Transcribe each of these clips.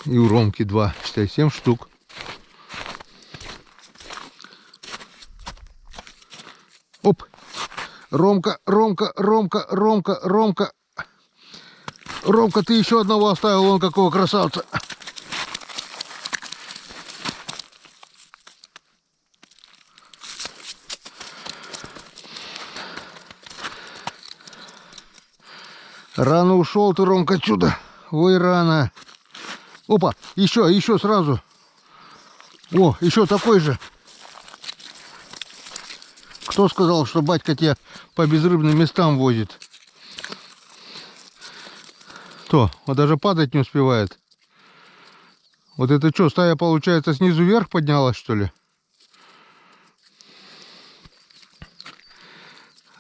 И у Ромки 2, считай, 7 штук. Оп! Ромка, Ромка, Ромка, Ромка, Ромка. Ромка, ты еще одного оставил, вон какого красавца. Рано ушел ты, Ромка, отсюда. Ой, рано. Опа, еще сразу. О, еще такой же. Кто сказал, что батька тебя по безрыбным местам возит? То, он даже падать не успевает. Вот это что, стая, получается, снизу вверх поднялась, что ли?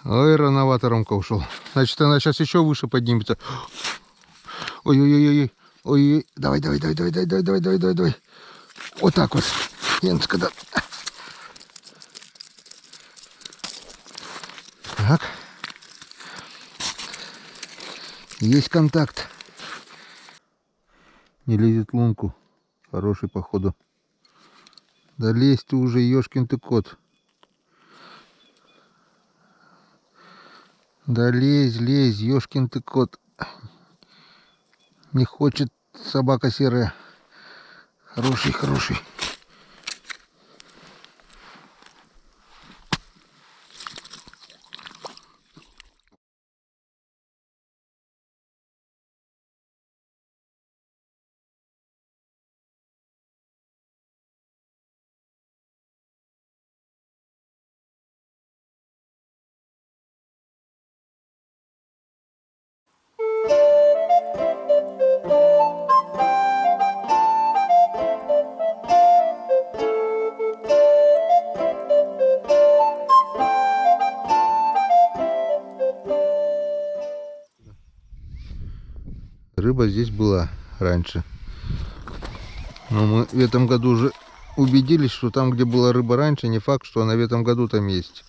Ой, рановато Ромка ушел. Значит, она сейчас еще выше поднимется. Ой-ой-ой-ой. Ой, давай. Вот так вот. Яночка, да. Так. Есть контакт. Не лезет в лунку. Хороший, походу. Да лезь ты уже, ёшкин ты кот. Да лезь, ёшкин ты кот. Не хочет собака серая. Хороший. Рыба здесь была раньше. Но мы в этом году уже убедились, что там, где была рыба раньше, не факт, что она в этом году там есть.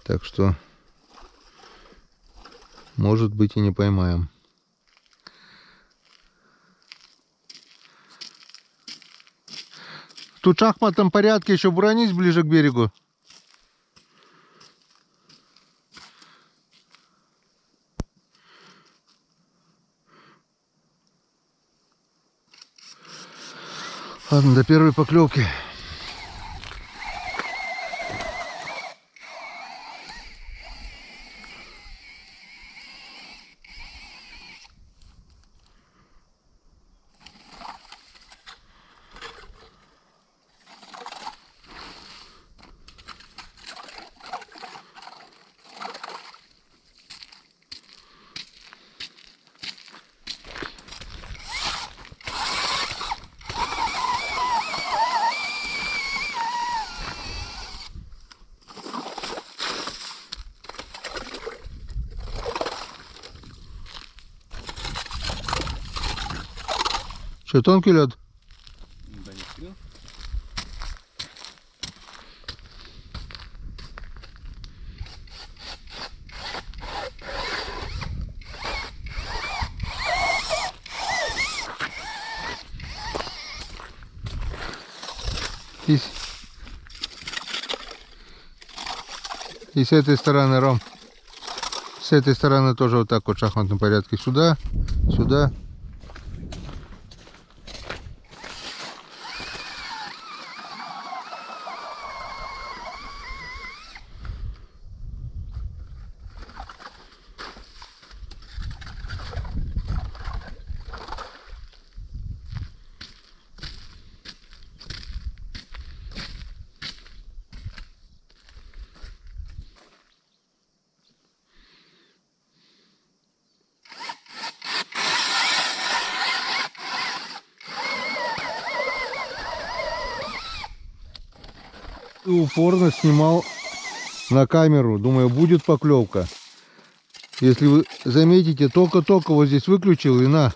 Так что, может быть, и не поймаем. Тут в шахматном порядке еще бронись ближе к берегу. Ладно, до первой поклевки. Что, тонкий лед? Да не сильно. И с этой стороны, Ром. С этой стороны тоже вот так вот в шахматном порядке. Сюда, сюда. И упорно снимал на камеру. Думаю, будет поклевка. Если вы заметите, только-только вот здесь выключил, и на,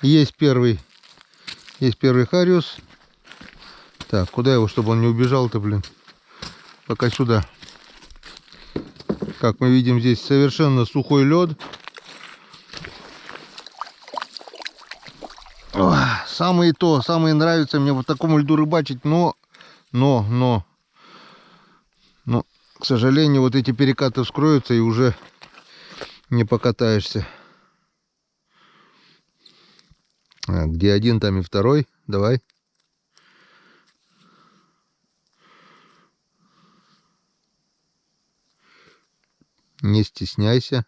есть первый хариус. Так, куда его, чтобы он не убежал-то, блин? Пока сюда. Как мы видим, здесь совершенно сухой лед. Ох, самые нравится мне вот такому льду рыбачить, но, к сожалению, вот эти перекаты вскроются и уже не покатаешься. Где один, там и второй. Давай. Не стесняйся.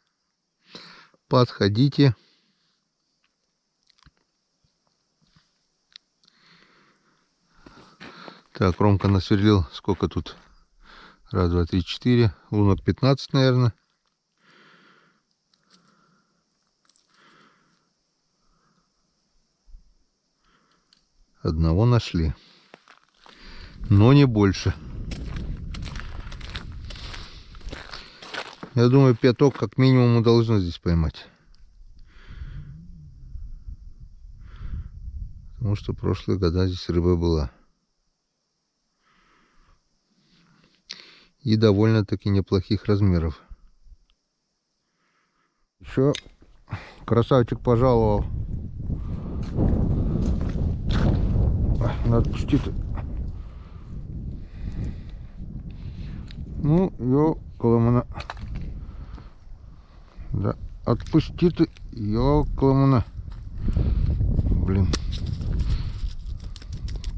Подходите. Так, Ромка насверлил. Сколько тут? Раз, два, три, четыре. Лунок 15, наверное. Одного нашли. Но не больше. Я думаю, пяток как минимум мы должны здесь поймать. Потому что в прошлые года здесь рыба была. И довольно-таки неплохих размеров. Еще красавчик пожаловал. Надо пустить. Ну, йокаламана. Да, отпусти ты, йокаламана. Блин.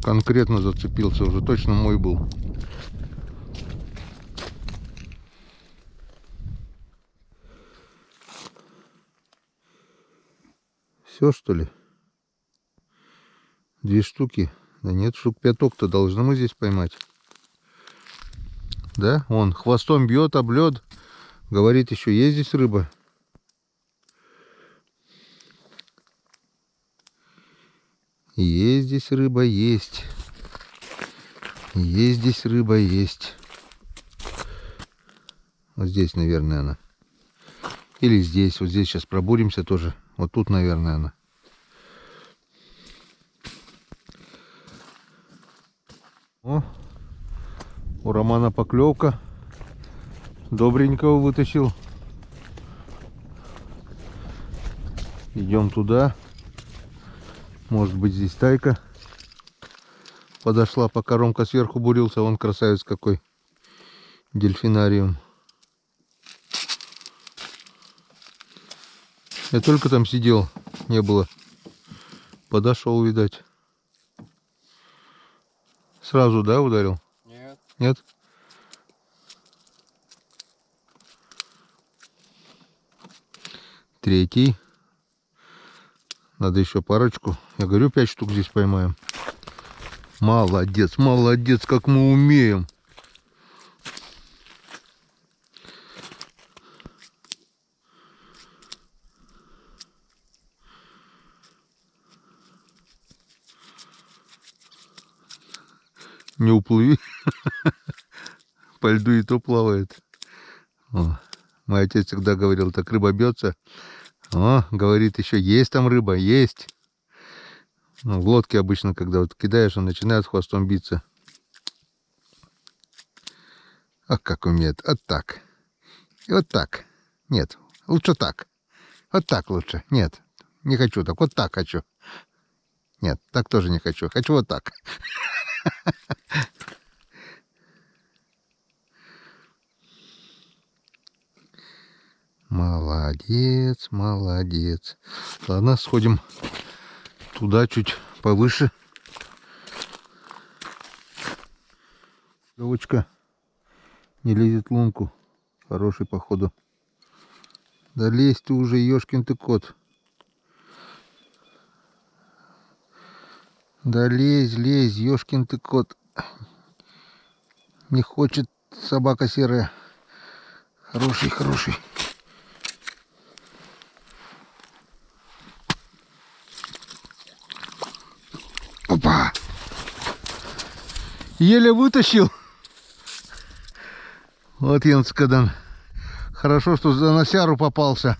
Конкретно зацепился, уже точно мой был. Все, что ли? 2 штуки? Да нет, штук пяток-то должны мы здесь поймать. Да? Он хвостом бьет об лед. Говорит, еще есть здесь рыба. Есть здесь рыба, есть. Есть здесь рыба, есть. Вот здесь, наверное, она. Или здесь. Вот здесь сейчас пробуримся тоже. Вот тут, наверное, она. О, у Романа поклевка. Добренького вытащил. Идем туда. Может быть, здесь тайка подошла, пока Ромка сверху бурился. Вон красавец какой. Дельфинариум. Я только там сидел, не было. Подошел, видать. Сразу, да, ударил? Нет. Нет? Третий. Надо еще парочку. Я говорю, 5 штук здесь поймаем. Молодец, молодец, как мы умеем. Не уплыви. По льду и то плавает. О, мой отец всегда говорил, так рыба бьется. О, говорит, еще есть там рыба, есть. Ну, в лодке обычно, когда вот кидаешь, он начинает хвостом биться. Ах, как умеет. Вот так. И вот так. Нет, лучше так. Вот так лучше. Нет, не хочу так. Вот так хочу. Нет, так тоже не хочу. Хочу вот так. Молодец, молодец. Ладно, сходим туда чуть повыше. Девочка не лезет в лунку. Хороший, походу. Да лезь ты уже, ёшкин ты кот. Да лезь, лезь, ёшкин ты кот. Не хочет собака серая. Хороший, хороший. Опа! Еле вытащил. Вот Янскадан. Хорошо, что за носяру попался.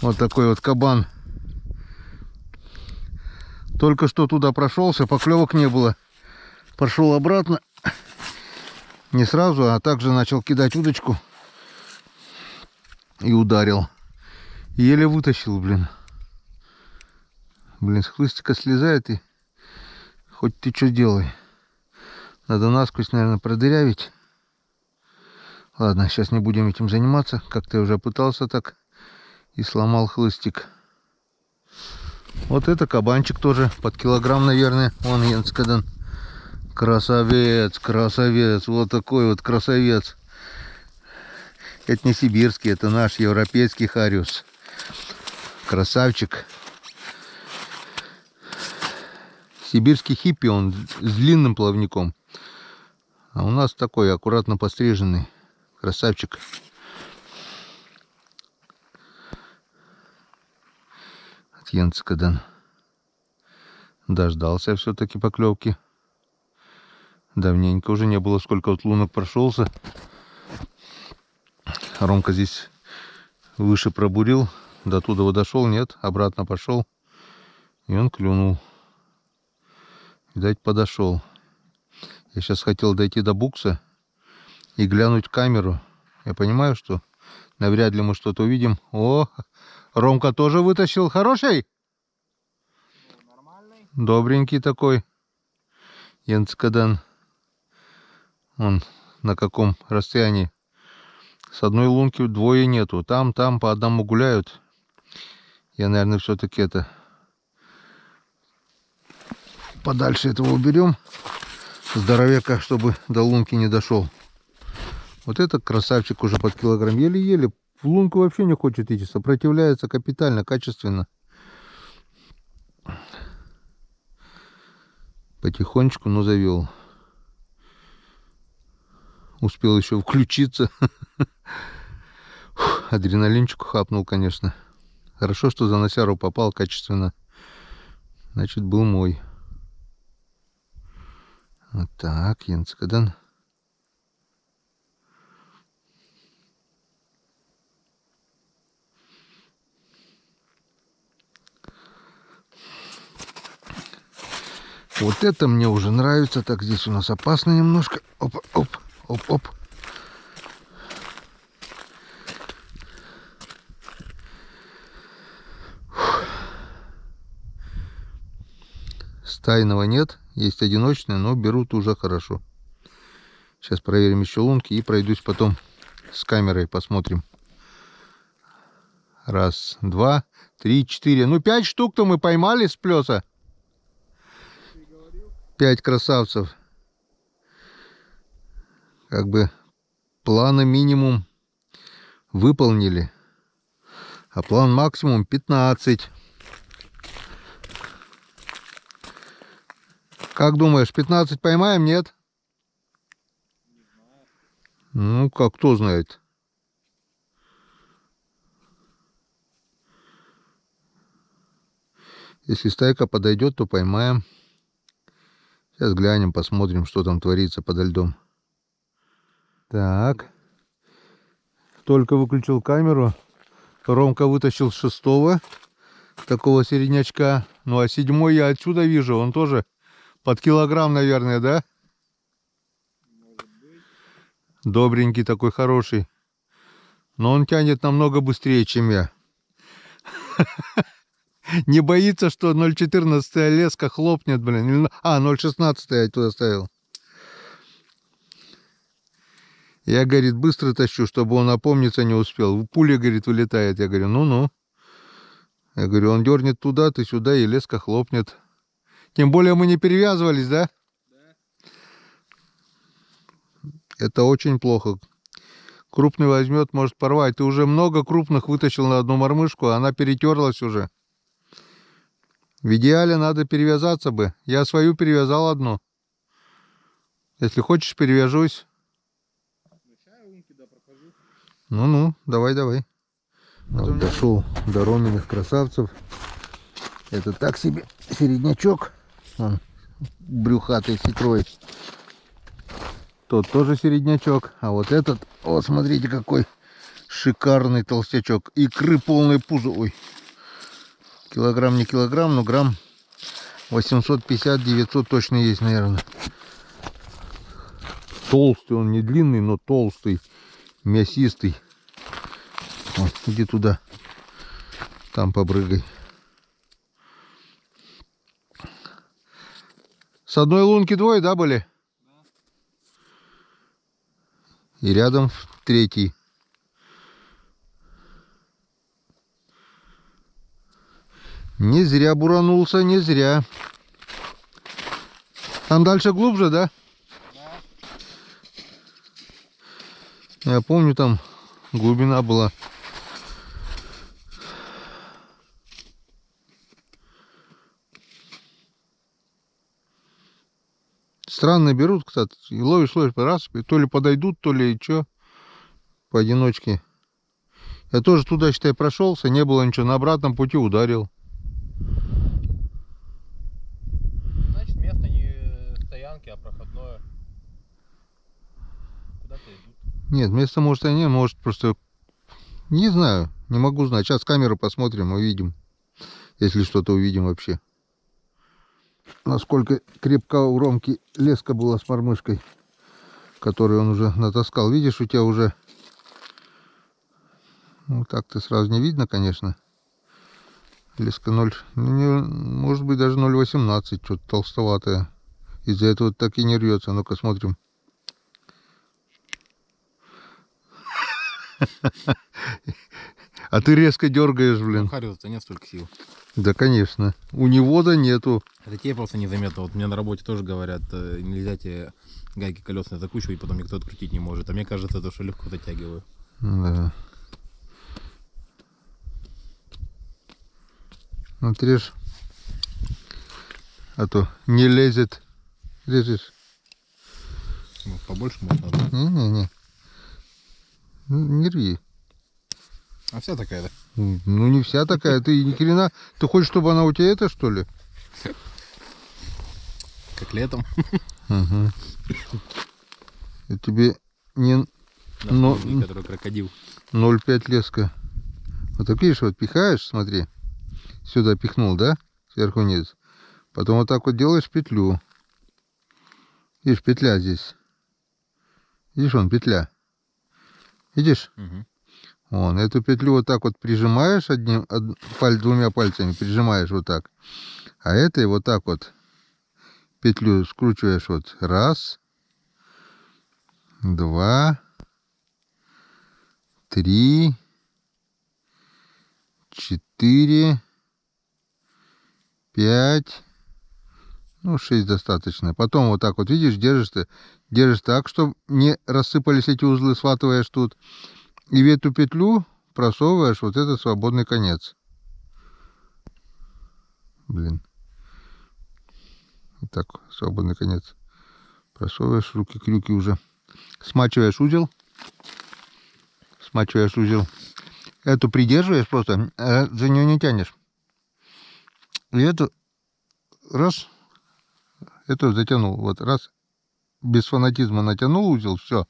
Вот такой вот кабан. Только что туда прошелся, поклевок не было. Пошел обратно. Не сразу, а также начал кидать удочку. И ударил. Еле вытащил, блин. Блин, с хлыстика слезает и хоть ты что делай. Надо насквозь, наверное, продырявить. Ладно, сейчас не будем этим заниматься. Как-то я уже пытался так и сломал хлыстик. Вот это кабанчик тоже под килограмм, наверное. Вон Йенскаден. Красавец, красавец. Вот такой вот красавец. Это не сибирский, это наш европейский хариус. Красавчик. Сибирский хиппи, он с длинным плавником. А у нас такой аккуратно постриженный. Красавчик. От Йенскаден. Дождался все-таки поклевки. Давненько уже не было, сколько вот лунок прошелся. Ромка здесь выше пробурил. До туда вот дошел, нет, обратно пошел. И он клюнул. Видать, подошел. Я сейчас хотел дойти до букса и глянуть в камеру. Я понимаю, что навряд ли мы что-то увидим. О, Ромка тоже вытащил. Хороший? Нормальный. Добренький такой. Йенскаден. Он на каком расстоянии? С одной лунки двое нету. Там по одному гуляют. Я, наверное, все-таки это подальше этого уберем. Здоровяка, чтобы до лунки не дошел. Вот этот красавчик уже под килограмм. Еле-еле. В лунку вообще не хочет идти. Сопротивляется капитально, качественно. Потихонечку, но завел. Успел еще включиться. Адреналинчику хапнул, конечно. Хорошо, что за носяру попал качественно. Значит, был мой. Вот так, Йенскаден. Вот это мне уже нравится. Так, здесь у нас опасно немножко. Оп, оп, оп, оп. Стайного нет. Есть одиночные, но берут уже хорошо. Сейчас проверим еще лунки и пройдусь потом с камерой. Посмотрим. Раз, два, три, четыре. Ну, 5 штук-то мы поймали с плеса. 5 красавцев. Как бы планы минимум выполнили. А план максимум 15. Как думаешь, 15 поймаем, нет? Ну, как кто знает. Если стайка подойдет, то поймаем. Сейчас глянем, посмотрим, что там творится подо льдом. Так. Только выключил камеру. Ромка вытащил с 6-го. Такого середнячка. Ну, а 7-й я отсюда вижу. Он тоже под килограмм, наверное, да? Может быть. Добренький такой, хороший. Но он тянет намного быстрее, чем я. Не боится, что 0,14 леска хлопнет, блин. А, 0,16 я туда ставил. Я, говорит, быстро тащу, чтобы он опомниться не успел. Пуля, говорит, вылетает. Я говорю, ну-ну. Я говорю, он дернет туда, ты сюда, и леска хлопнет. Тем более мы не перевязывались, да? Да. Это очень плохо. Крупный возьмет, может порвать. Ты уже много крупных вытащил на одну мормышку, а она перетерлась уже. В идеале надо перевязаться бы. Я свою перевязал одну. Если хочешь, перевяжусь. Ну-ну, давай. Вот дошел до Роминых красавцев. Это так себе середнячок. Он брюхатый сетрой. Тот тоже середнячок. А вот этот, вот смотрите, какой шикарный толстячок. Икры полный пузо. Ой. Килограмм не килограмм, но грамм 850-900 точно есть, наверное. Толстый, он не длинный, но толстый. Мясистый. О, иди туда. Там побрыгай. С одной лунки двое, да, были? И рядом третий. Не зря буранулся, не зря. Там дальше глубже, да? Да. Я помню, там глубина была. Странно берут, кстати. И ловишь, раз, и то ли подойдут, то ли что. Поодиночке. Я тоже туда, считай, прошелся, не было ничего. На обратном пути ударил. Значит, место не стоянки, а проходное. Куда-то идут. Нет, место может и не, может просто... Не знаю, не могу знать. Сейчас камеру посмотрим, увидим. Если что-то увидим вообще. Насколько крепка у Ромки леска была с мормышкой, которую он уже натаскал. Видишь, у тебя уже... Ну, так-то сразу не видно, конечно. Леска 0... может быть, даже 0,18. Что-то толстоватое. Из-за этого так и не рвется. Ну-ка, смотрим. А ты резко дергаешь, блин. Хариуса нет столько сил. Да, конечно. У него-то нету. Это тебе просто незаметно. Вот мне на работе тоже говорят, нельзя тебе гайки колесные закручивать, потом никто открутить не может. А мне кажется, это что легко дотягиваю. Да. Смотришь. А то не лезет. Лезешь. Ну, побольше можно, да? Не-не-не. Не рви. А вся такая, да? Ну не вся такая. Ты ни хрена. Ты хочешь, чтобы она у тебя это, что ли? Как летом. Угу. Это тебе не Но- Который крокодил. 0,5 леска. Вот так видишь, вот пихаешь, смотри. Сюда пихнул, да? Сверху вниз. Потом вот так вот делаешь петлю. Видишь, петля здесь. Видишь, вон петля. Видишь? Угу. Вон, эту петлю вот так вот прижимаешь двумя пальцами, прижимаешь вот так. А этой вот так вот петлю скручиваешь вот. Раз. Два. Три. 4. 5. Ну, 6 достаточно. Потом вот так вот, видишь, держишь так, чтобы не рассыпались эти узлы, схватываешь тут. И в эту петлю просовываешь вот этот свободный конец. Блин. Вот так, свободный конец. Просовываешь, руки-крюки уже. Смачиваешь узел. Смачиваешь узел. Эту придерживаешь просто, за нее не тянешь. И эту раз, эту затянул. Вот раз, без фанатизма натянул узел, все.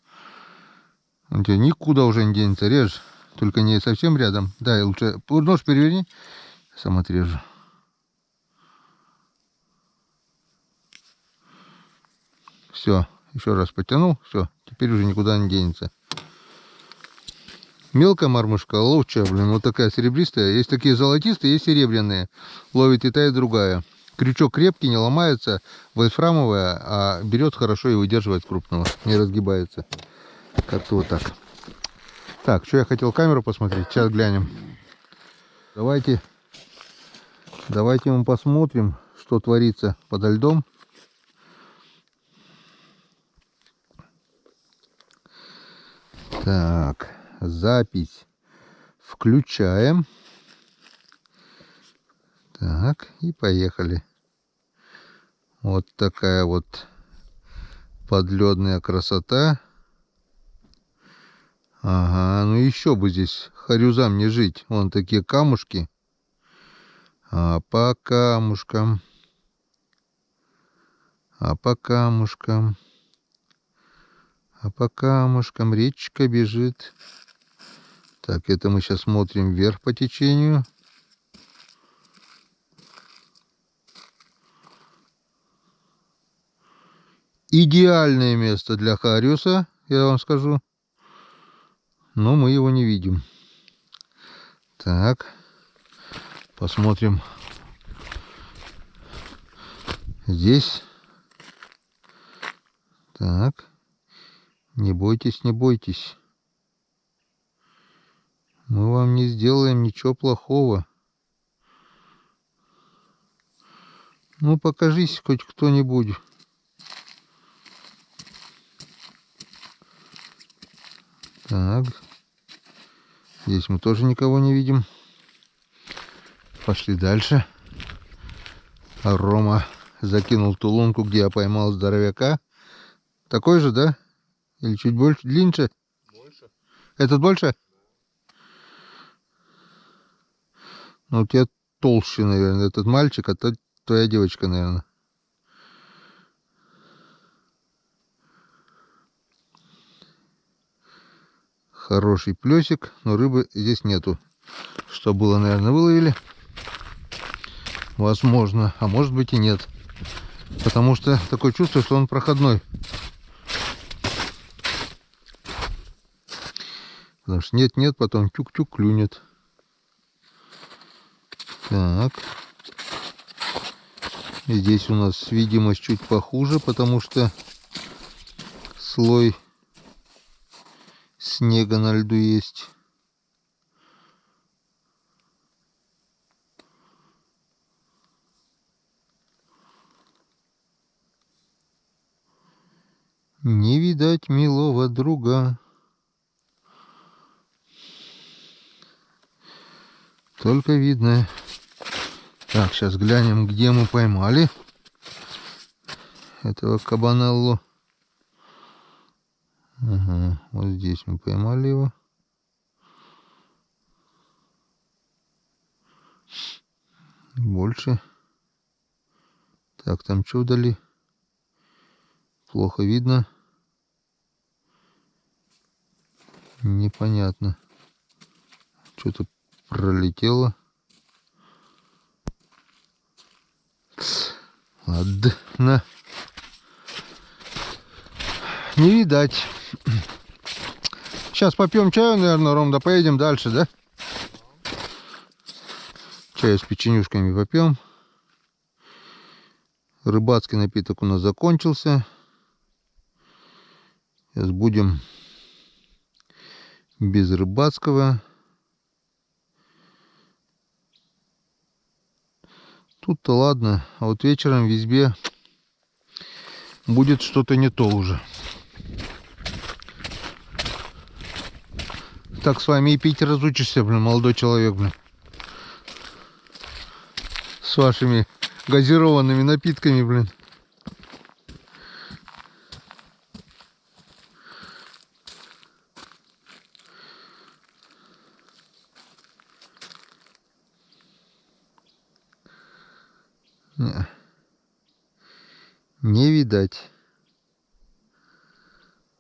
Он тебе никуда уже не денется. Режь, только не совсем рядом. Да, и лучше нож переверни, сам отрежу. Все, еще раз потянул, все, теперь уже никуда не денется. Мелкая мормышка лучше, блин, вот такая серебристая. Есть такие золотистые, есть серебряные. Ловит и та, и другая. Крючок крепкий, не ломается, вольфрамовая, а берет хорошо и выдерживает крупного, не разгибается. Как-то вот так. Так, что я хотел камеру посмотреть, сейчас глянем. Давайте мы посмотрим, что творится подо льдом. Так, запись включаем. Так, и поехали. Вот такая вот подледная красота. Ага, ну еще бы здесь харюзам не жить. Вон такие камушки. А по камушкам. А по камушкам. А по камушкам речка бежит. Так, это мы сейчас смотрим вверх по течению. Идеальное место для хариуса, я вам скажу. Но мы его не видим. Так, посмотрим. Здесь Так. Не бойтесь, не бойтесь. Мы вам не сделаем ничего плохого. Ну, покажись хоть кто-нибудь. Так. Здесь мы тоже никого не видим. Пошли дальше. А Рома закинул ту лунку, где я поймал здоровяка. Такой же, да? Или чуть больше, длиннее? Больше. Этот больше? Ну, у тебя толще, наверное, этот мальчик, а то твоя девочка, наверное. Хороший плесик, но рыбы здесь нету. Что было, наверное, выловили. Возможно, а может быть и нет. Потому что такое чувство, что он проходной. Потому что нет-нет, потом тюк-тюк клюнет. Так. Здесь у нас видимость чуть похуже, потому что слой снега на льду есть. Не видать милого друга. Только видно. Так, сейчас глянем, где мы поймали этого кабанеллу. Ага, вот здесь мы поймали его. Больше. Так, там что вдали? Плохо видно. Непонятно. Что-то пролетело. Ладно. Не видать. Сейчас попьем чаю, наверное, Ром, да поедем дальше, да? Чаю с печенюшками попьем. Рыбацкий напиток у нас закончился. Сейчас будем без рыбацкого. Тут-то ладно, а вот вечером в избе будет что-то не то уже. Так с вами и пить разучишься, блин, молодой человек, блин. С вашими газированными напитками, блин. Не видать.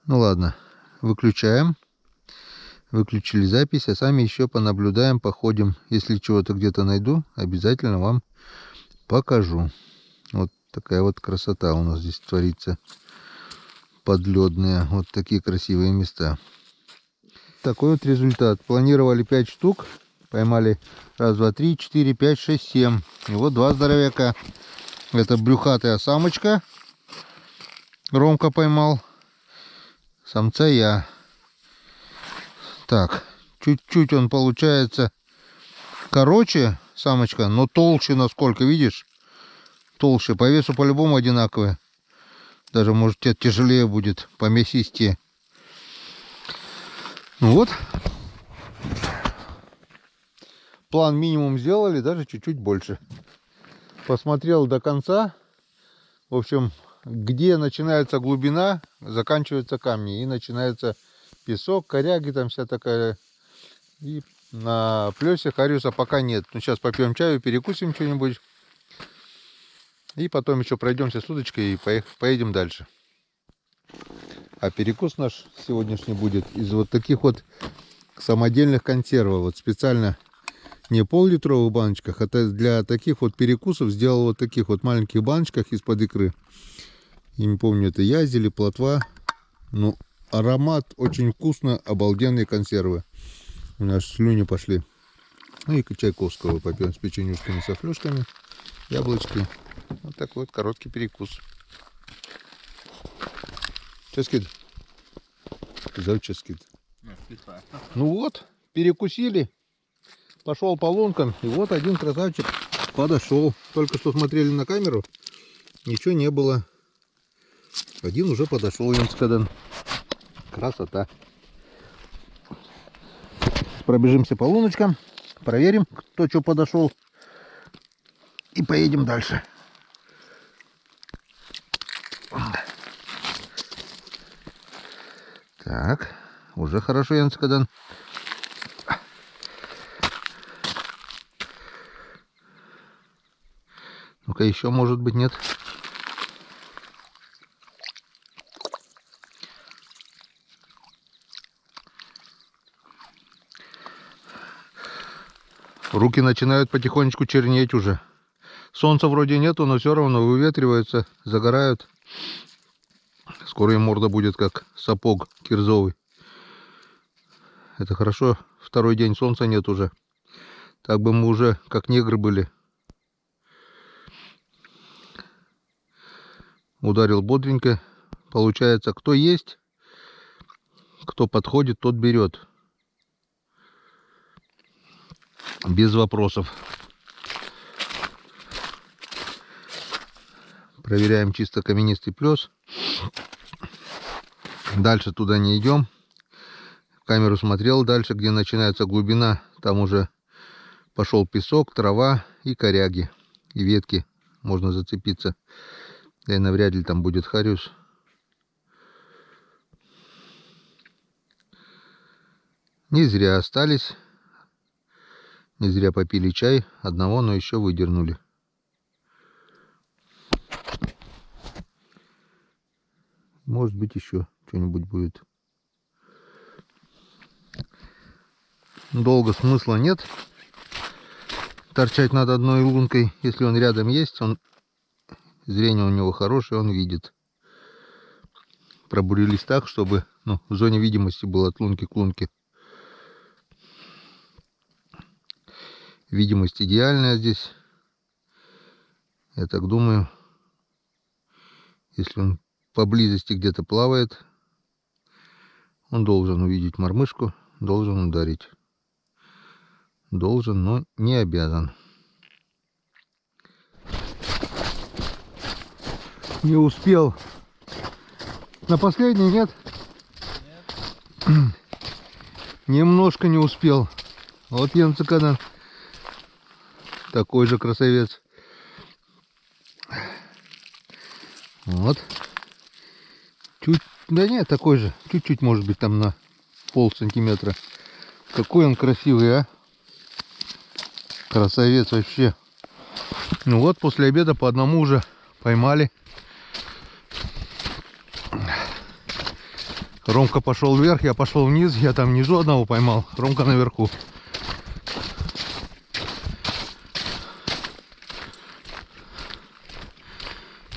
Ну ладно, выключаем. Выключили запись, а сами еще понаблюдаем, походим. Если чего-то где-то найду, обязательно вам покажу. Вот такая вот красота у нас здесь творится. Подледная. Вот такие красивые места. Такой вот результат. Планировали 5 штук. Поймали 1, 2, 3, 4, 5, 6, 7. И вот 2 здоровяка. Это брюхатая самочка. Ромка поймал. Самца я. Так, чуть-чуть он получается короче, самочка, но толще насколько, видишь? Толще. По весу по-любому одинаковые. Даже, может, тебе тяжелее будет, по мясисти. Ну вот. План минимум сделали, даже чуть-чуть больше. Посмотрел до конца. В общем, где начинается глубина, заканчиваются камни. И начинается песок, коряги, там вся такая. И на плесе хариуса пока нет. Ну, сейчас попьем чаю, перекусим что-нибудь. И потом еще пройдемся с удочкой и поедем дальше. А перекус наш сегодняшний будет из вот таких вот самодельных консервов. Вот специально не пол-литровых баночках, а для таких вот перекусов сделал вот таких вот маленьких баночках из-под икры. Я не помню, это язь или плотва. Ну, аромат очень вкусно, обалденные консервы. У нас слюни пошли. Ну и чайковского попьем с печенюшками, софлюшками, яблочки. Вот такой вот короткий перекус. Ческид. Сказал ческид. Ну вот, перекусили. Пошел по лункам. И вот один красавчик подошел. Только что смотрели на камеру. Ничего не было. Один уже подошел, Янскадан. Красота. Пробежимся по луночкам. Проверим, кто что подошел. И поедем дальше. Так, уже хорошо, Янскадан. Ну-ка, еще, может быть, нет. Руки начинают потихонечку чернеть уже. Солнца вроде нету, но все равно выветриваются, загорают. Скоро и морда будет как сапог кирзовый. Это хорошо, второй день солнца нет уже. Так бы мы уже как негры были. Ударил бодренько. Получается, кто есть, кто подходит, тот берет. Без вопросов. Проверяем чисто каменистый плес. Дальше туда не идем. Камеру смотрел дальше, где начинается глубина. Там уже пошел песок, трава и коряги. И ветки. Можно зацепиться. Да и навряд ли там будет хариус. Не зря остались. Не зря попили чай. Одного, но еще выдернули. Может быть, еще что-нибудь будет. Долго смысла нет. Торчать над одной лункой. Если он рядом есть, зрение у него хорошее, он видит. Пробурились так, чтобы в зоне видимости было от лунки к лунке. Видимость идеальная здесь. Я так думаю. Если он поблизости где-то плавает, он должен увидеть мормышку, должен ударить. Должен, но не обязан. Не успел. На последний нет? Нет. Немножко не успел. Вот Янцикадан. Такой же красавец. Вот. Да нет, такой же. Чуть-чуть, может быть, там на полсантиметра. Какой он красивый, а? Красавец вообще. Ну вот, после обеда по одному уже поймали. Ромка пошел вверх, я пошел вниз. Я там внизу одного поймал. Ромка наверху.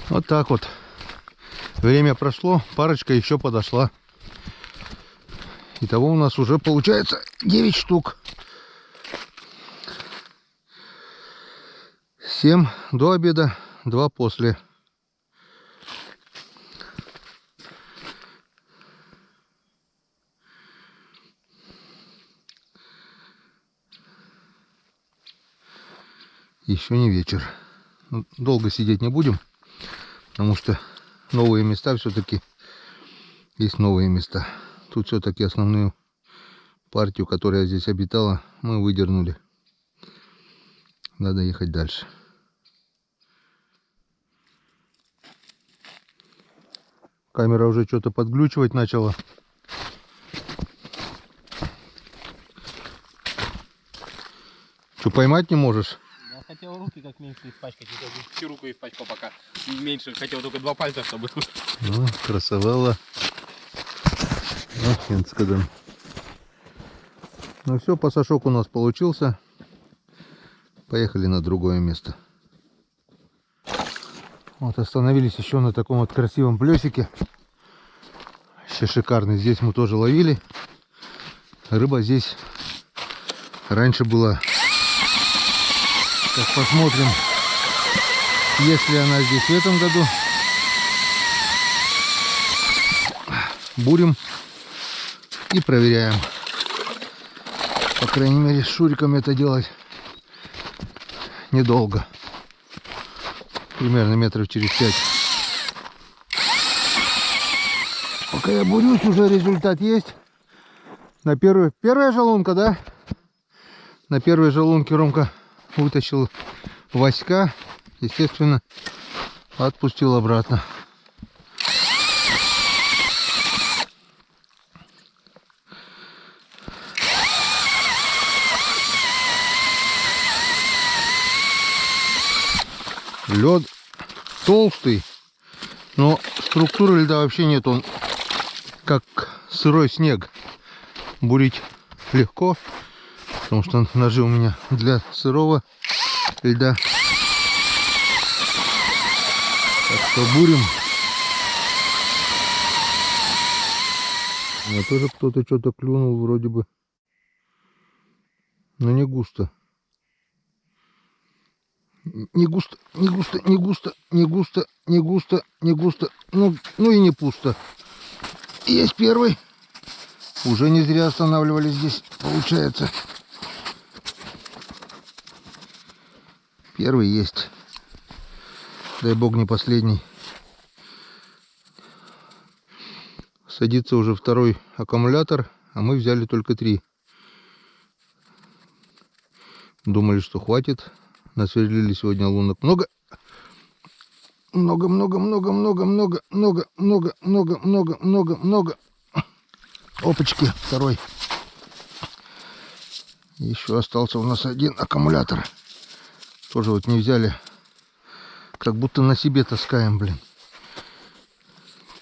Вот так вот. Время прошло, парочка еще подошла. Итого у нас уже получается 9 штук. 7 до обеда, 2 после. Еще не вечер. Долго сидеть не будем, потому что новые места все-таки есть новые места. Тут все-таки основную партию, которая здесь обитала, мы выдернули. Надо ехать дальше. Камера уже что-то подглючивать начала. Что, поймать не можешь? Я хотел руки как меньше испачкать. Я всю руку испачкал пока. Меньше хотел только 2 пальца, чтобы... Ну, красавелла. Ну все, пасашок у нас получился. Поехали на другое место. Вот остановились еще на таком вот красивом плесике. Вообще шикарный. Здесь мы тоже ловили. Рыба здесь раньше была. Сейчас посмотрим, есть ли она здесь в этом году. бурим и проверяем. По крайней мере, с Шуриком это делать недолго. Примерно метров через 5. Пока я бурюсь, уже результат есть. На первая жалунка, да? На первой жалунке Ромка вытащил Васька. Естественно, отпустил обратно. Лед толстый, но структуры льда вообще нет. Он как сырой снег. Бурить легко, потому что ножи у меня для сырого льда. Так что бурим. А тоже кто-то что-то клюнул вроде бы. Но не густо. Не густо, не густо, не густо, не густо, не густо, не густо. Ну и не пусто. Есть первый. Уже не зря останавливались здесь, получается. Первый есть. Дай бог не последний. Садится уже второй аккумулятор, а мы взяли только 3. Думали, что хватит. Насверлили сегодня лунок много. Много. Опачки, второй. Еще остался у нас один аккумулятор. Тоже вот не взяли. Как будто на себе таскаем, блин.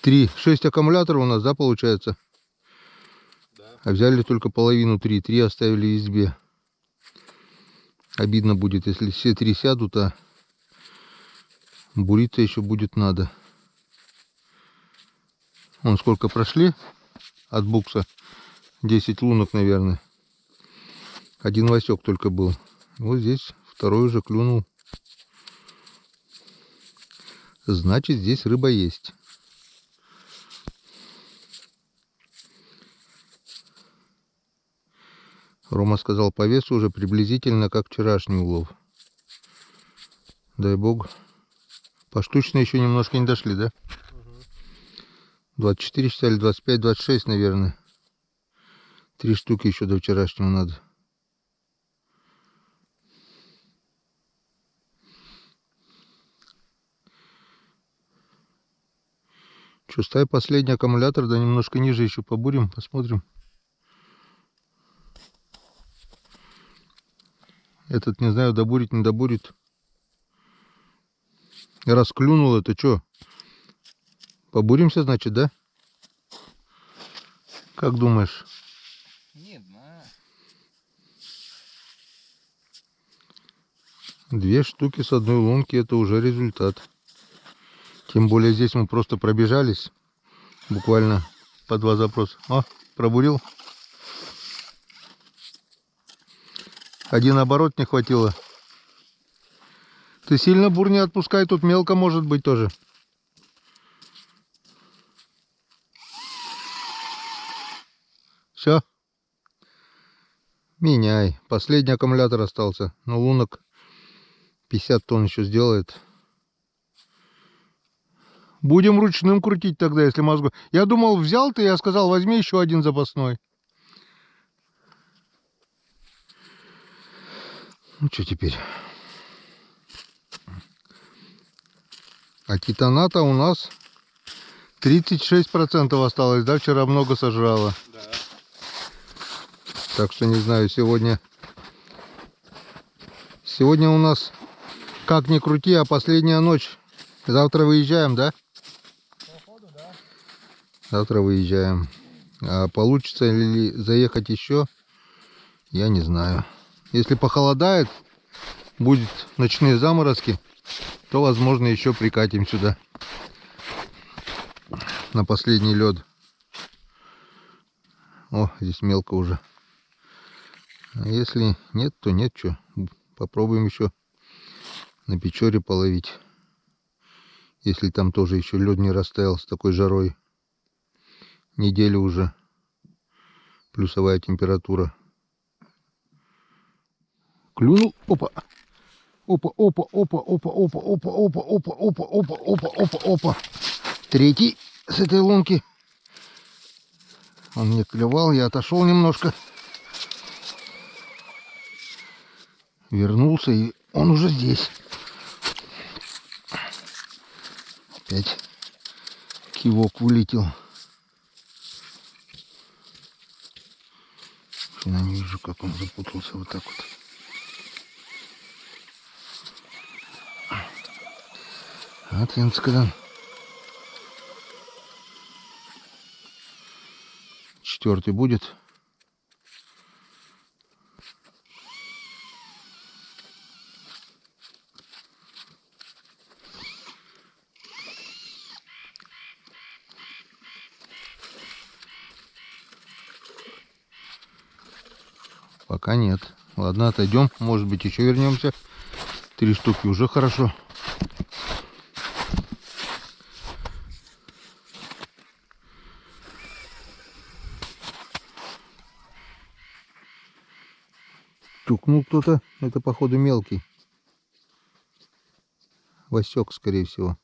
6 аккумуляторов у нас, да, получается? Да. А взяли только половину 3. 3 оставили в избе. Обидно будет, если все 3 сядут, а буриться еще будет надо. Вон сколько прошли от букса. 10 лунок, наверное. Один Васек только был. Вот здесь второй уже клюнул. Значит, здесь рыба есть. Рома сказал, по весу уже приблизительно как вчерашний улов. Дай бог. Поштучно еще немножко не дошли, да? 24 считали, 25, 26, наверное. 3 штуки еще до вчерашнего надо. Что, ставь последний аккумулятор, да немножко ниже еще побурим, посмотрим. Этот, не знаю, добурит, не добурит. Раз клюнул, это что? Побуримся, значит, да? Как думаешь? Не знаю. 2 штуки с одной лунки, это уже результат. Тем более здесь мы просто пробежались. Буквально по 2 запроса. О, пробурил. Один оборот не хватило. Ты сильно бур не отпускай, тут мелко может быть тоже. Все. Меняй. Последний аккумулятор остался. Но лунок 50 тонн еще сделает. Будем ручным крутить тогда, если мозгу. Я думал, взял ты, я сказал, возьми еще один запасной. Ну что теперь? А титаната у нас 36% осталось, да? Вчера много сожрало. Да. Так что не знаю, сегодня у нас как ни крути, а последняя ночь. Завтра выезжаем, да? Походу, да. Завтра выезжаем. А получится ли заехать еще, я не знаю. Если похолодает, будет ночные заморозки, то возможно еще прикатим сюда на последний лед. О, здесь мелко уже. А если нет, то нет, что. Попробуем еще на Печоре половить. Если там тоже еще лед не растаял с такой жарой. Неделю уже плюсовая температура. Клюнул. Опа. Опа, опа, опа, опа, опа, опа, опа, опа, опа, опа, опа, опа, опа. Третий с этой лунки. Он мне клевал, я отошел немножко. Вернулся, и он уже здесь. Опять кивок вылетел. Я не вижу, как он запутался вот так вот. Атенскадан. Четвертый будет. Пока нет. Ладно, отойдем. Может быть, еще вернемся. 3 штуки уже хорошо. Тюкнул кто-то. Это, походу, мелкий. Васек, скорее всего.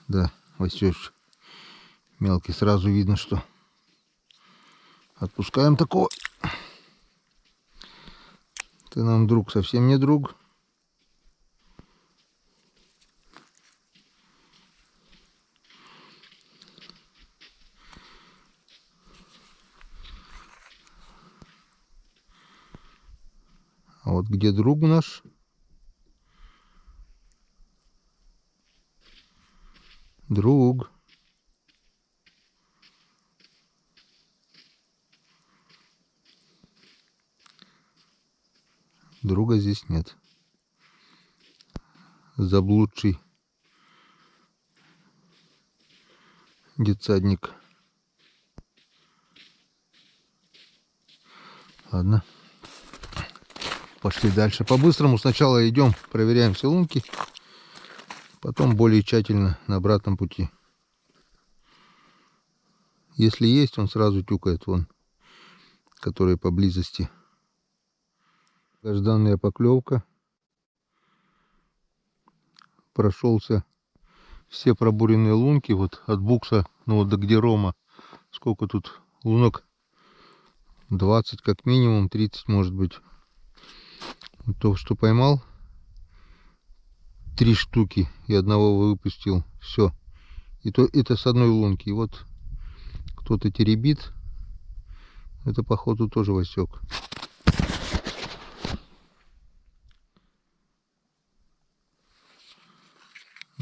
Да, Васёч. Мелкий. Сразу видно, что отпускаем такого. Ты нам друг, совсем не друг. А вот где друг наш? Друг. Друга здесь нет. Заблудший детсадник. Ладно. Пошли дальше. По-быстрому сначала идем, проверяем все лунки. Потом более тщательно на обратном пути. Если есть, он сразу тюкает вон, которые поблизости. Долгожданная поклевка. Прошелся все пробуренные лунки. Вот от букса, ну вот до где Рома. Сколько тут лунок? 20 как минимум, 30 может быть. Вот то, что поймал. 3 штуки и одного выпустил. Все. И то это с одной лунки. И вот кто-то теребит. Это, походу, тоже Васек.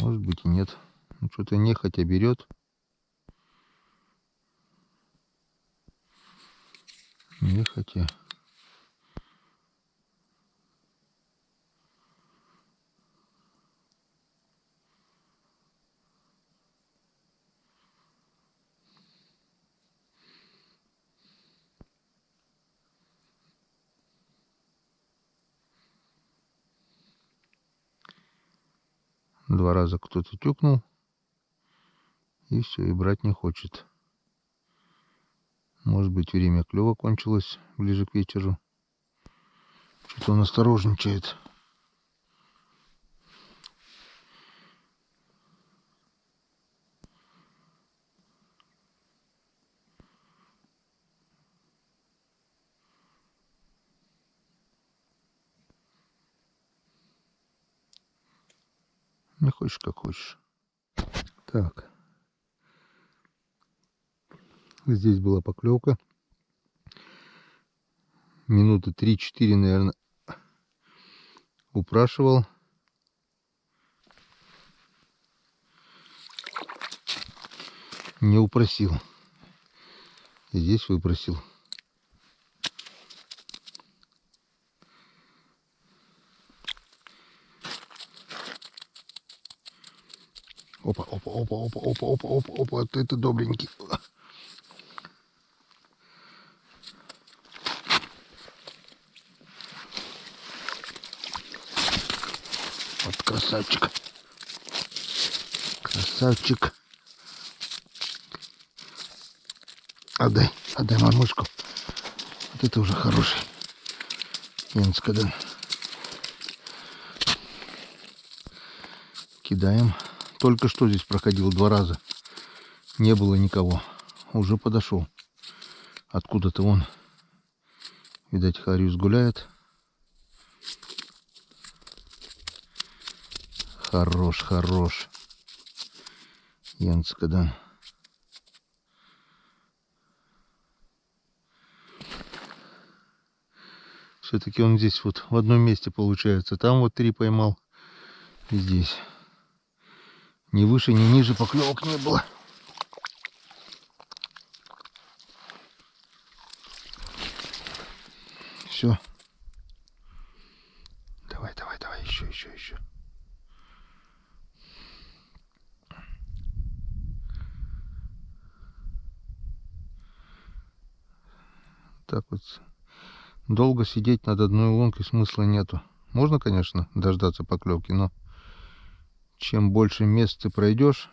Может быть и нет. Ну, что-то нехотя берет. Нехотя. Два раза кто-то тюкнул. И все, и брать не хочет. Может быть, время клёва кончилось ближе к вечеру. Что-то он осторожничает. Не хочешь, как хочешь. Так. Здесь была поклевка. Минуты 3-4, наверное, упрашивал. Не упросил. И здесь выпросил. Опа, опа, опа, опа, опа, опа, опа, опа. Вот это добренький. Вот красавчик. Красавчик. Отдай мормышку. Вот это уже хороший. Янскадан. Кидаем. Только что здесь проходил 2 раза. Не было никого. Уже подошел. Откуда-то вон. Видать, Хариус гуляет. Хорош, хорош. Янскадан. Все-таки он здесь вот в одном месте получается. Там вот 3 поймал. И здесь. Ни выше, ни ниже поклевок не было. Все. Давай, давай, давай. Еще. Так вот. Долго сидеть над одной лункой смысла нету. Можно, конечно, дождаться поклевки, но чем больше мест ты пройдешь,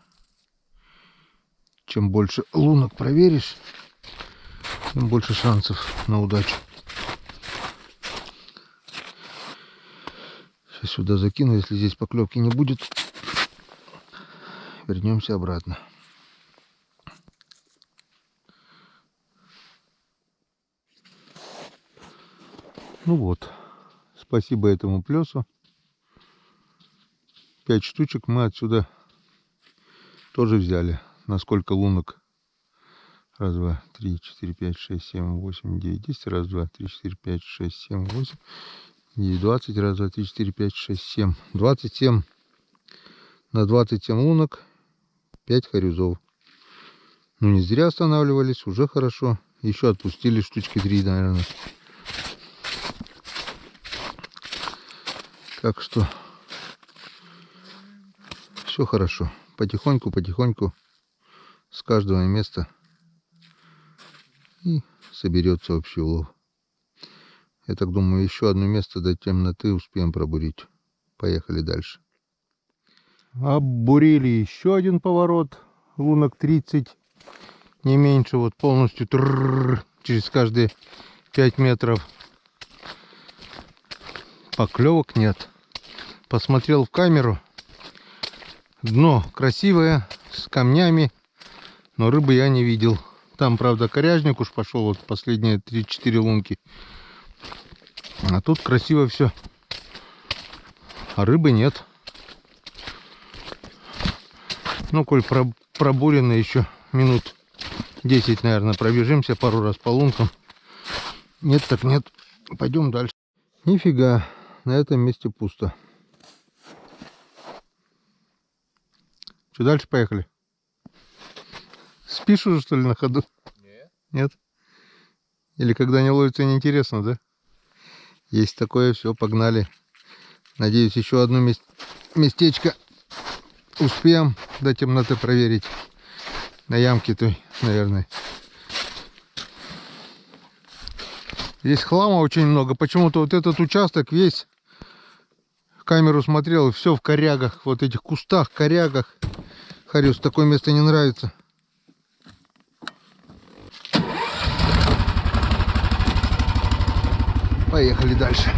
чем больше лунок проверишь, тем больше шансов на удачу. Сейчас сюда закину, если здесь поклевки не будет, вернемся обратно. Ну вот, спасибо этому плесу. 5 штучек мы отсюда тоже взяли. На сколько лунок? 1, 2, 3, 4, 5, 6, 7, 8, 9, 10. 1, 2, 3, 4, 5, 6, 7, 8, 9, 20. 1, 2, 3, 4, 5, 6, 7. 27. На 27 лунок 5 харюзов. Ну не зря останавливались, уже хорошо. Еще отпустили штучки 3, наверное. Так что все хорошо. Потихоньку с каждого места и соберется общий улов. Я так думаю, еще одно место до темноты успеем пробурить. Поехали дальше. Оббурили еще один поворот. Лунок 30. Не меньше. Вот полностью через каждые 5 метров. Поклевок нет. Посмотрел в камеру. Дно красивое, с камнями, но рыбы я не видел. Там, правда, коряжник уж пошел, вот последние 3-4 лунки. А тут красиво все. А рыбы нет. Ну, коль пробурено, еще минут 10, наверное, пробежимся пару раз по лункам. Нет, так нет. Пойдем дальше. Нифига, на этом месте пусто. Что, дальше поехали? Спишь уже, что ли, на ходу? Нет. Нет? Или когда не ловится, неинтересно, да? Есть такое, все, погнали. Надеюсь, еще одно местечко успеем до темноты проверить. На ямке той, наверное. Здесь хлама очень много. Почему-то вот этот участок весь, в камеру смотрел, все в корягах, вот этих кустах, корягах. Хариус, такое место не нравится. Поехали дальше.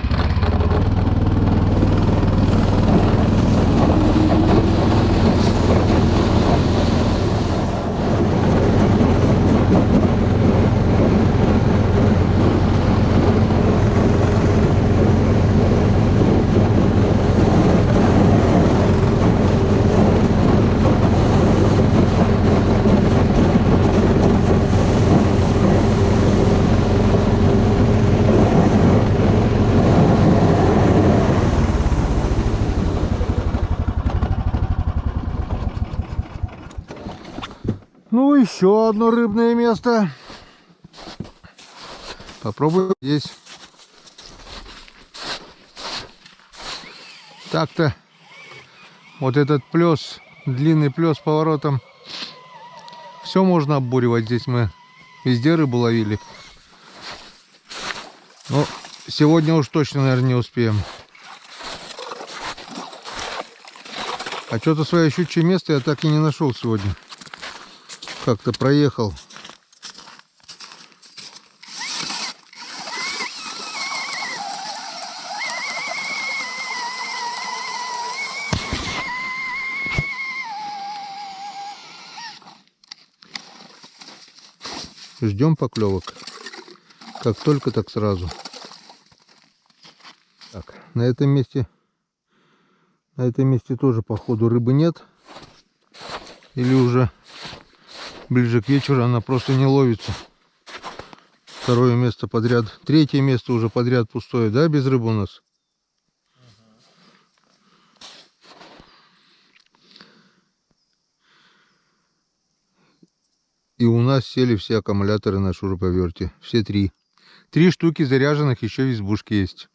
Ну, еще одно рыбное место. Попробуем здесь. Так-то вот этот плес, длинный плес с поворотом, все можно оббуривать. Здесь мы везде рыбу ловили. Но сегодня уж точно, наверное, не успеем. А что-то свое щучье место я так и не нашел сегодня. Как-то проехал. Ждем поклевок. Как только, так сразу. Так, на этом месте тоже, походу, рыбы нет. Или уже ближе к вечеру она просто не ловится. Второе место подряд. Третье место уже подряд пустое, да, без рыбы у нас? И у нас сели все аккумуляторы на шуруповерте. Все три. 3 штуки заряженных еще в избушке есть,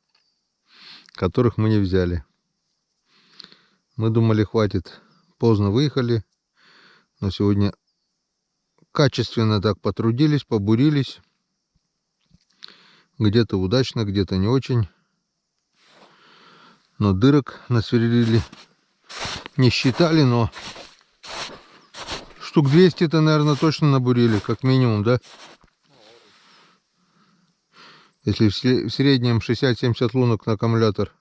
которых мы не взяли. Мы думали, хватит. Поздно выехали. Но сегодня качественно так потрудились, побурились. Где-то удачно, где-то не очень. Но дырок насверлили. Не считали, но штук 200-то, наверное, точно набурили, как минимум, да? Если в среднем 60-70 лунок на аккумулятор.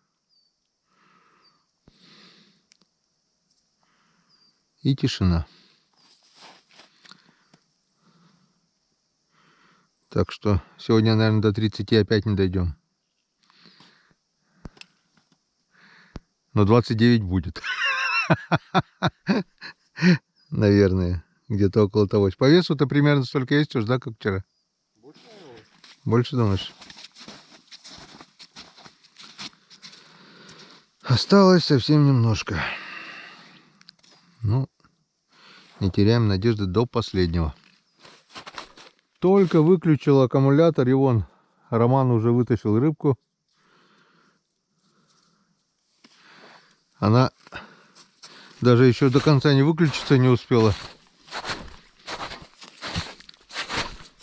И тишина. Так что сегодня, наверное, до 30 опять не дойдем. Но 29 будет. Наверное. Где-то около того. По весу-то примерно столько есть уж, да, как вчера? Больше думаешь? Осталось совсем немножко. Ну, не теряем надежды до последнего. Только выключил аккумулятор, и вон Роман уже вытащил рыбку. Она даже еще до конца не выключиться не успела.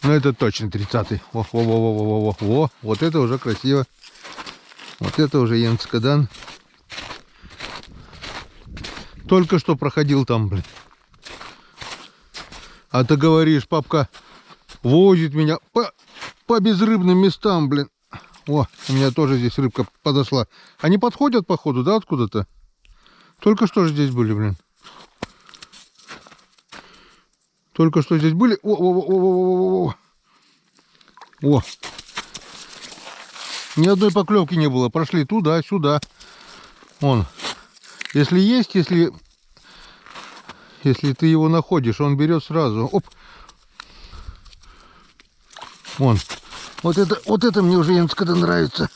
Но это точно 30-й. Во, вот это уже красиво. Вот это уже Янцкадан. Только что проходил там, блин. А ты говоришь, папка возит меня по безрыбным местам, блин. О, у меня тоже здесь рыбка подошла. Они подходят, походу, да, откуда-то? Только что же здесь были, блин. Только что здесь были. О. Ни одной поклевки не было. Прошли туда, сюда. Вон. Если есть, если ты его находишь, он берет сразу. Оп. Вон. Вот это мне уже Янцкада нравится.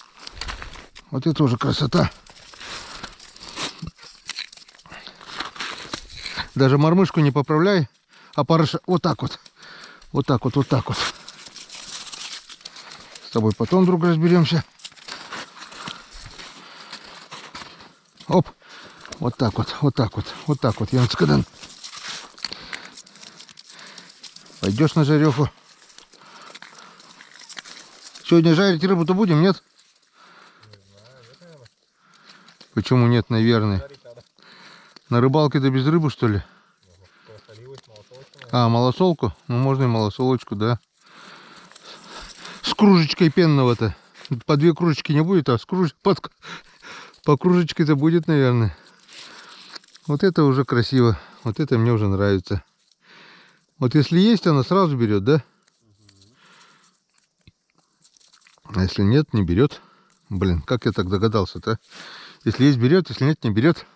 Вот это уже красота. Даже мормышку не поправляй, а парыша вот так вот. Вот так вот. С тобой потом, друг, разберемся. Оп. Вот так вот, Янцкадан. Пойдешь на жареху. Сегодня жарить рыбу-то будем, нет? Не знаю, нет, наверное. Почему нет, наверное? На рыбалке-то без рыбы, что ли? А, малосолку? Ну, можно и малосолочку, да. С кружечкой пенного-то. По 2 кружечки не будет, а с по кружечке-то будет, наверное. Вот это уже красиво. Вот это мне уже нравится. Вот если есть, она сразу берет, да? А если нет, не берет. Блин, как я так догадался-то? Если есть, берет, если нет, не берет.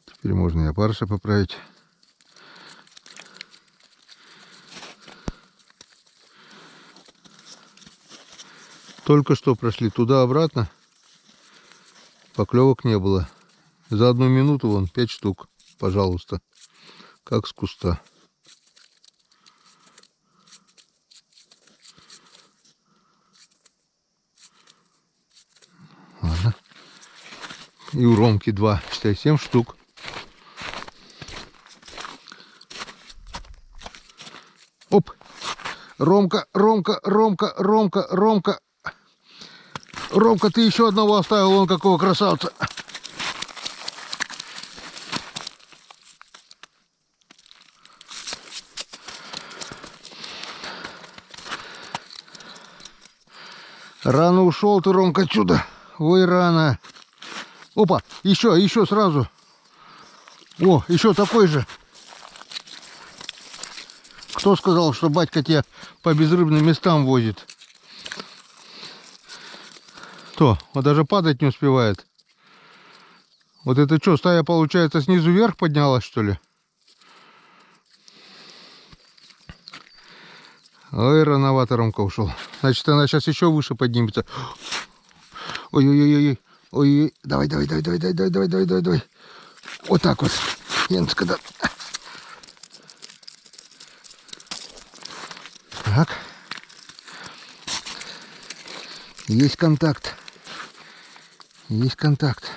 Теперь можно и опарыша поправить. Только что прошли туда-обратно. Поклевок не было. За 1 минуту вон 5 штук. Пожалуйста. Как с куста. Ладно. И у Ромки 2. Считай, 7 штук. Оп. Ромка. Ромка, ты еще одного оставил, вон какого красавца. Рано ушел ты, Ромка, отсюда. Ой, рано. Опа, еще сразу. О, еще такой же. Кто сказал, что батька тебя по безрыбным местам возит? Кто? Он даже падать не успевает. Вот это что, стая, получается, снизу вверх поднялась, что ли? Ой, рановато Ромка ушел. Значит, она сейчас еще выше поднимется. Ой-ой-ой-ой. Ой, давай. Вот так вот. Янцка, да. Так. Есть контакт. Есть контакт.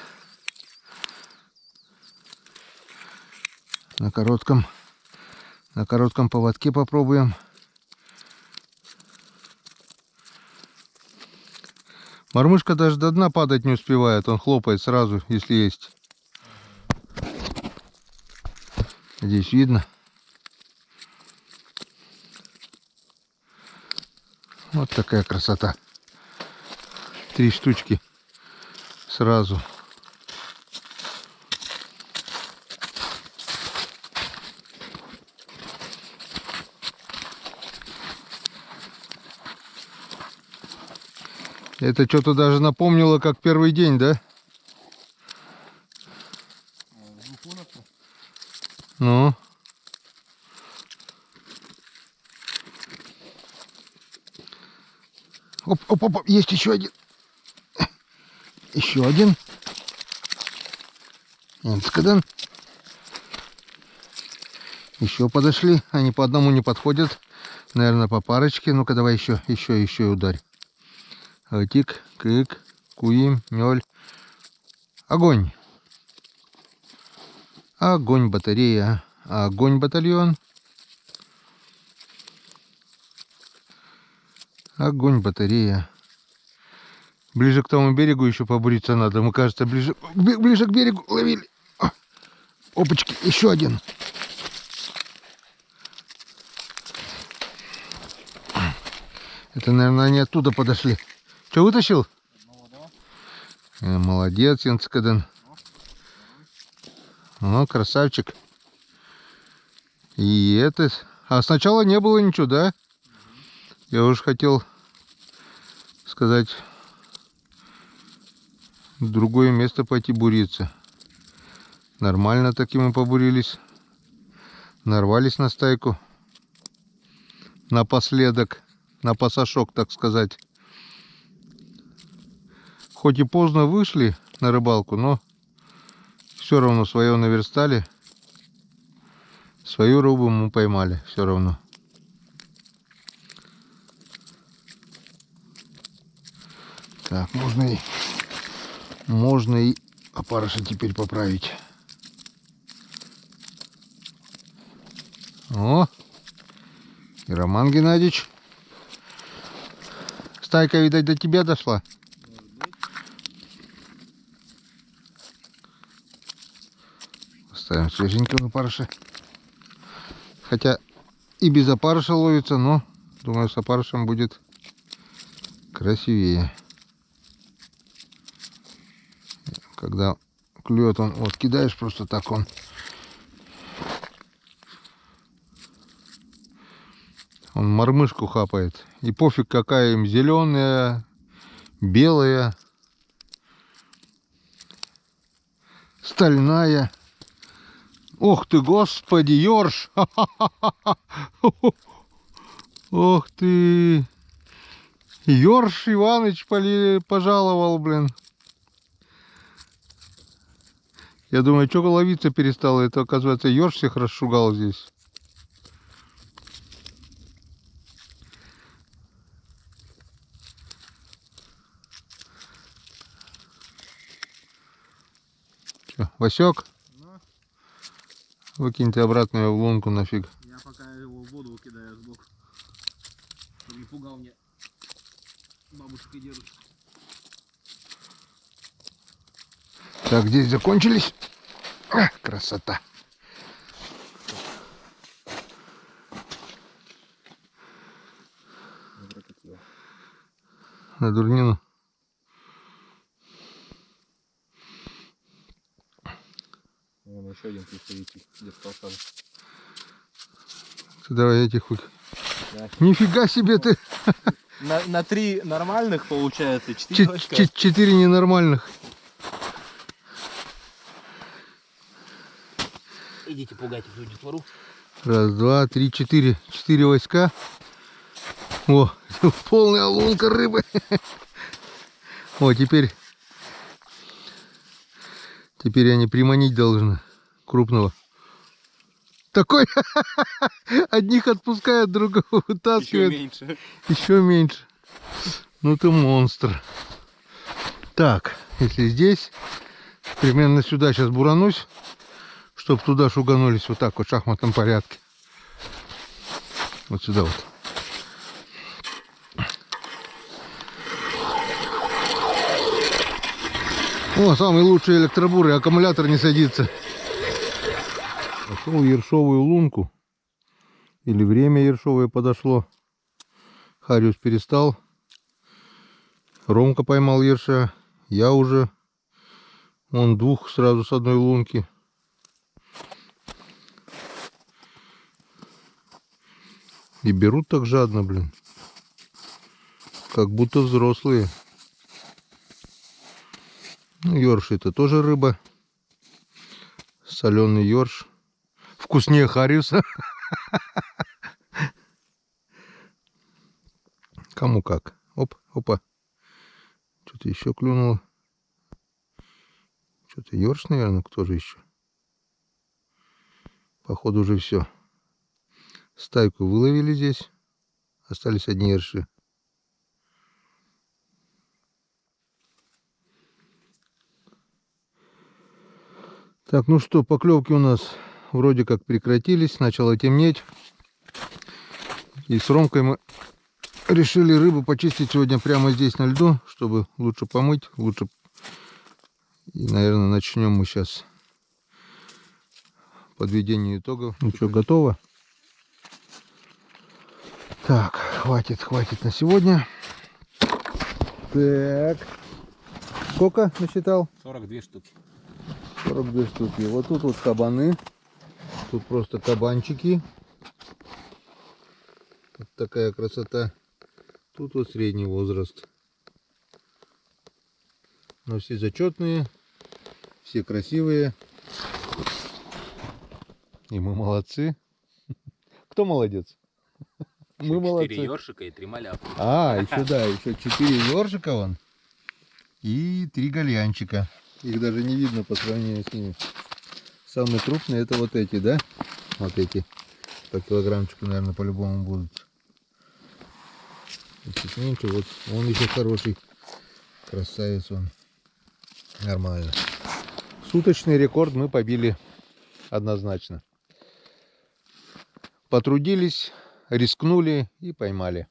На коротком поводке попробуем. Мормышка даже до дна падать не успевает, он хлопает сразу, если есть. Здесь видно. Вот такая красота. 3 штучки сразу. Это что-то даже напомнило, как первый день, да? Ну. Оп, есть еще один. Еще один. Энскадан. Еще подошли. Они по одному не подходят. Наверное, по парочке. Ну-ка, давай еще ударь. Тик, кык, куим, мёль. Огонь. Огонь, батарея. Огонь, батальон. Огонь, батарея. Ближе к тому берегу еще побуриться надо. Мы, кажется, ближе к берегу ловили. Опачки, еще один. Это, наверное, они оттуда подошли. Что, вытащил? Молодец, Янцкаден. О, красавчик. И это... А сначала не было ничего, да? Я уж хотел сказать, в другое место пойти буриться. Нормально таки мы побурились. Нарвались на стайку. Напоследок. На пасашок, так сказать. Хоть и поздно вышли на рыбалку, но все равно свое наверстали. Свою рыбу мы поймали, все равно. Так, можно и опарыша теперь поправить. О, и Роман Геннадьевич. Стайка, видать, до тебя дошла. Ставим свеженького опарыша. Хотя и без опарыша ловится, но думаю, с опарышем будет красивее. Когда клюет он, вот кидаешь просто так, он мормышку хапает. И пофиг, какая им зеленая, белая, стальная. Ох ты, господи, ёрш! Ох ты! Ёрш Иваныч пожаловал, блин. Я думаю, что ловиться перестало. Это, оказывается, ёрш всех расшугал здесь. Чё, Васек? Выкиньте обратно его в лунку нафиг. Я пока его в воду кидаю сбоку, чтобы не пугал мне бабушек и дедушек. Так, здесь закончились. Красота. На дурнину. Вон еще один представитель детского сада. Давай этих хоть. Да. Нифига себе ты. На 3 нормальных получается, 4 Четыре ненормальных. Идите пугайте детвору. Раз, два, три, четыре. 4 войска. О, полная лунка рыбы. О, теперь они приманить должны крупного. Такой одних отпускает, другого Еще вытаскивает. меньше. Еще меньше. Ну ты монстр. Так, если здесь, примерно сюда сейчас буранусь, чтобы туда шуганулись вот так вот в шахматном порядке. Вот сюда вот. О, самый лучший электробур, и аккумулятор не садится. Нашел ершовую лунку. Или время ершовое подошло. Хариус перестал. Ромка поймал ерша. Я уже. Вон двух сразу с одной лунки. И берут так жадно, блин. Как будто взрослые. Ну, ёрш это тоже рыба. Соленый ёрш. Вкуснее хариуса. Кому как. Оп, опа. Что-то еще клюнуло. Что-то ёрш, наверное, кто же еще? Походу уже все. Стайку выловили здесь. Остались одни ерши. Так, ну что, поклевки у нас вроде как прекратились. Начало темнеть. И с Ромкой мы решили рыбу почистить сегодня прямо здесь на льду, чтобы лучше помыть, лучше. И, наверное, начнем мы сейчас подведение итогов. Ну что, готово? Так, хватит на сегодня. Так. Сколько насчитал? 42 штуки. 42 штуки. Вот тут вот кабаны. Тут просто кабанчики. Вот такая красота. Тут вот средний возраст. Но все зачетные. Все красивые. И мы молодцы. Кто молодец? Мы молодцы. 4 ёршика и 3 малявки. А, еще да, еще 4 ёршика вон. И 3 гальянчика. Их даже не видно по сравнению с ними. Самые крупные это вот эти, да? Вот эти. По килограммчику, наверное, по-любому будут. Чуть меньше. Вот он еще хороший. Красавец он. Нормально. Суточный рекорд мы побили однозначно. Потрудились, рискнули и поймали.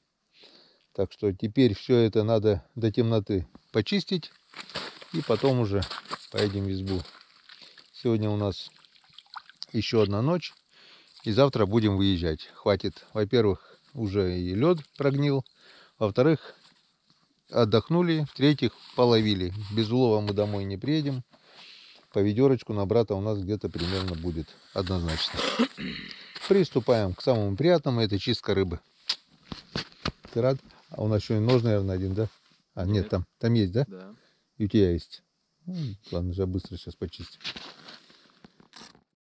Так что теперь все это надо до темноты почистить. И потом уже поедем в избу. Сегодня у нас еще одна ночь. И завтра будем выезжать. Хватит, во-первых, уже и лед прогнил. Во-вторых, отдохнули. В-третьих, половили. Без улова мы домой не приедем. По ведерочку на брата у нас где-то примерно будет. Однозначно. Приступаем к самому приятному. Это чистка рыбы. Ты рад? А у нас еще и нож, наверное, один, да? А, нет, там есть, да? Да. И у тебя есть. Ну, ладно, же быстро сейчас почистим.